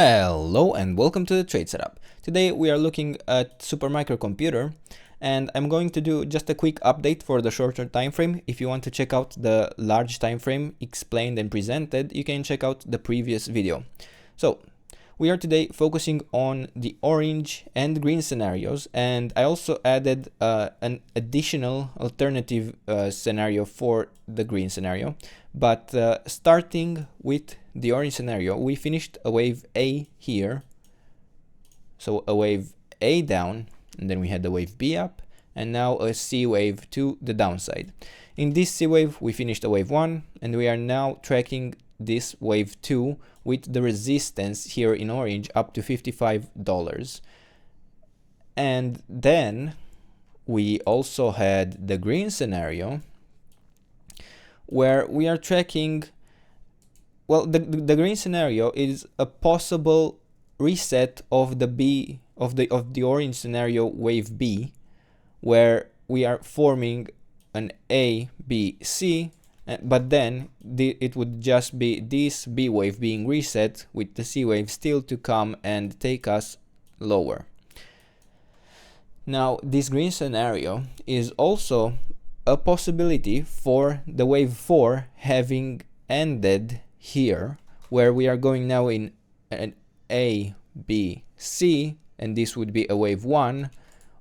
Hello and welcome to the trade setup. Today we are looking at Supermicro computer and I'm going to do just a quick update for the shorter time frame. If you want to check out the large time frame explained and presented, you can check out the previous video. So we are today focusing on the orange and green scenarios, and I also added an additional alternative scenario for the green scenario. But starting with the orange scenario, we finished a wave A here, so a wave A down, and then we had the wave B up, and now a C wave to the downside. In this C wave we finished a wave 1, and we are now tracking this wave 2 with the resistance here in orange up to $55. And then we also had the green scenario where we are tracking, well, the green scenario is a possible reset of the orange scenario wave B, where we are forming an A, B, C, but then it would just be this B wave being reset with the C wave still to come and take us lower. Now this green scenario is also a possibility for the wave 4 having ended here, where we are going now in an A, B, C, and this would be a wave 1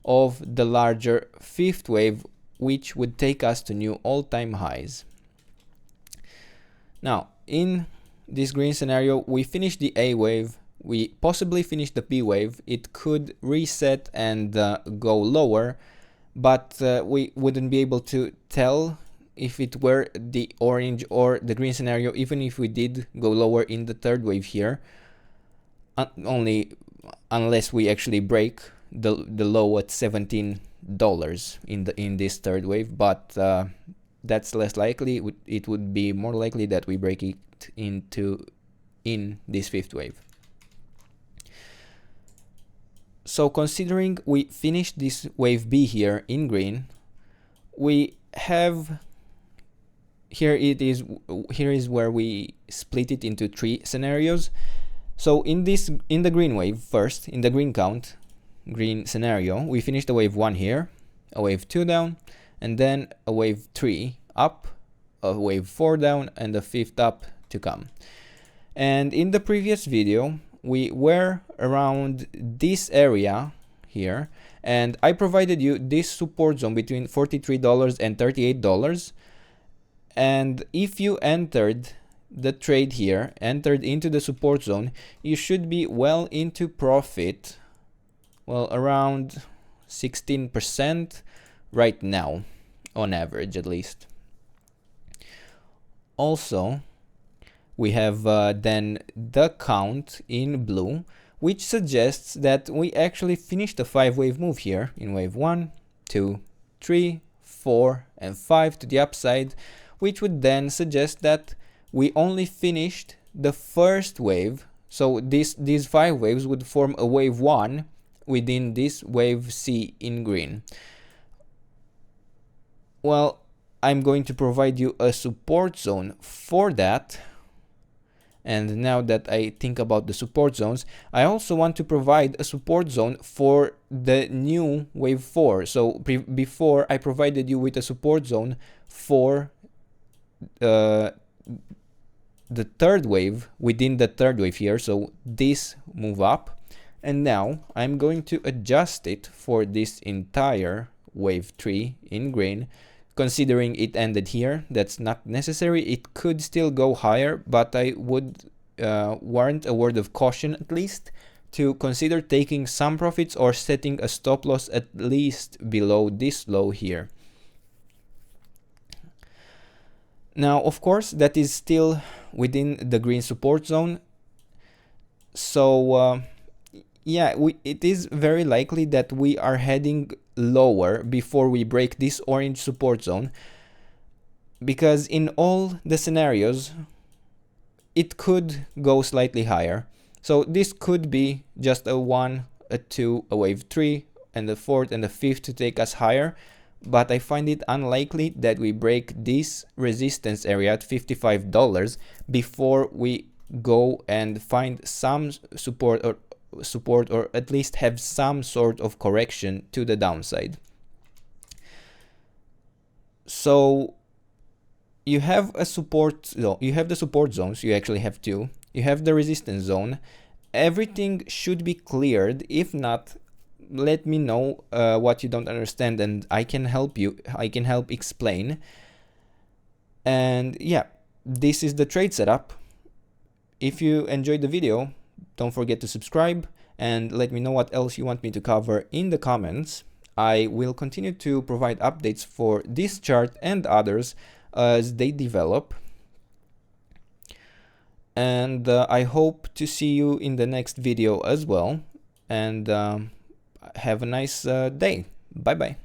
of the larger fifth wave, which would take us to new all-time highs. Now in this green scenario we finished the A wave, we possibly finished the B wave. It could reset and go lower, but we wouldn't be able to tell if it were the orange or the green scenario, even if we did go lower in the third wave here, only unless we actually break the low at $17 in this third wave. But that's less likely. It would be more likely that we break it in this fifth wave. So considering we finished this wave B here in green, we have here is where we split it into three scenarios. So in the green wave, first in the green scenario, we finished a wave 1 here, a wave 2 down, and then a wave 3 up, a wave 4 down, and a fifth up to come. And in the previous video we were around this area here, and I provided you this support zone between $43 and $38. And if you entered the trade here, entered into the support zone, you should be well into profit, well, around 16% right now, on average at least. Also, we have then the count in blue, which suggests that we actually finished a 5-wave move here in wave 1, 2, 3, 4, and 5 to the upside, which would then suggest that we only finished the first wave. So these 5 waves would form a wave 1 within this wave C in green. Well, I'm going to provide you a support zone for that. And now that I think about the support zones, I also want to provide a support zone for the new wave 4. So before I provided you with a support zone for the third wave within the third wave here, so this move up, and now I'm going to adjust it for this entire wave 3 in green. Considering it ended here, that's not necessary. It could still go higher, but I would warrant a word of caution at least to consider taking some profits or setting a stop loss at least below this low here. Now, of course, that is still within the green support zone. So yeah, it is very likely that we are heading lower before we break this orange support zone, because in all the scenarios it could go slightly higher. So this could be just a 1, a 2, a wave 3, and the fourth and the fifth to take us higher. But I find it unlikely that we break this resistance area at $55 before we go and find some support or at least have some sort of correction to the downside. So you have a support zone, you have the support zones, you actually have two, you have the resistance zone. Everything should be cleared. If not, let me know what you don't understand and I can help you, I can help explain. And yeah, this is the trade setup. If you enjoyed the video, don't forget to subscribe and let me know what else you want me to cover in the comments. I will continue to provide updates for this chart and others as they develop. And I hope to see you in the next video as well. And have a nice day. Bye bye.